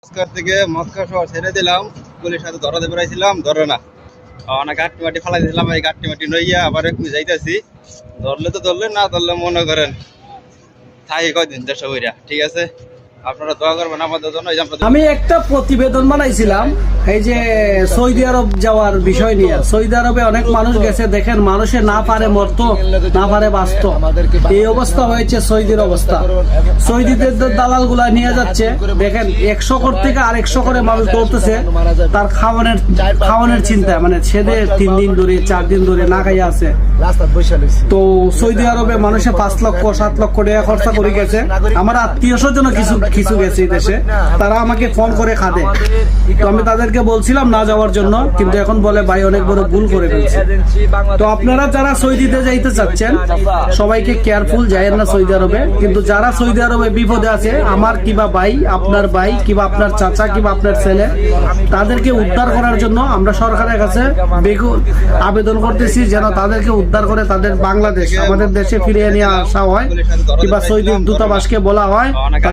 Moscow থেকে Moscow শহর ছেড়ে দিলাম, পুলিশ সাথে ধরাতে বেড়াইছিলাম, ধরে না অনেক গাঁটি মাটি ফালাই দিয়েছিলাম, এই গাঁটি মাটি নইয়া আবার একটু যাইতেছি। ধরলে তো ধরলে, না ধরলে মনে করেন থাই কয়দিন দেড়শো বইরা। ঠিক আছে, আপনারা দোয়া করবেন আমাদের জন্য। আমি একটা প্রতিবেদন বানাইছিলাম এই যে সৌদি আরব যাওয়ার বিষয় নিয়ে। সৌদি আরবে অনেক মানুষ গেছে, দেখেন মানুষে না পারে মরতো, না পারে বাঁচত। এই অবস্থা হয়েছে সৌদির অবস্থা। সৌদিদের দালাল গুলা নিয়ে যাচ্ছে, দেখেন 100 করে থেকে আর 100 করে মানুষ দৌড়তেছে তার খাওয়ানোর চিন্তা। মানে ছেদে 3 দিন ধরে 4 দিন ধরে না খাইয়া আছে। তো সৌদি আরবে মানুষে 5 লক্ষ 7 লক্ষ টাকা খরচা করে গেছে। আমার আত্মীয় স্বজন কিছু গেছে এই দেশে, তারা আমাকে ফোন করে খাদে। তো আমি তাদেরকে বলছিলাম না যাওয়ার জন্য, কিন্তু এখন বলে ভাই অনেক বড় ভুল করে ফেলছে। তো আপনারা যারা সৌদিতে যাইতে চাচ্ছেন সবাইকে কেয়ারফুল, যায়েন না সৌদি আরবে। কিন্তু যারা সৌদি আরবে বিপদে আছে, আমার কিবা ভাই, আপনার ভাই কিবা আপনার চাচা কিবা আপনার ছেলে, তাদেরকে উদ্ধার করার জন্য আমরা সরকারের কাছে আবেদন করতেছি যেন তাদেরকে উদ্ধার করে তাদের বাংলাদেশ আমাদের দেশে ফিরিয়ে নিয়ে আসা হয়, কিংবা সৌদি দূতাবাসকে বলা হয়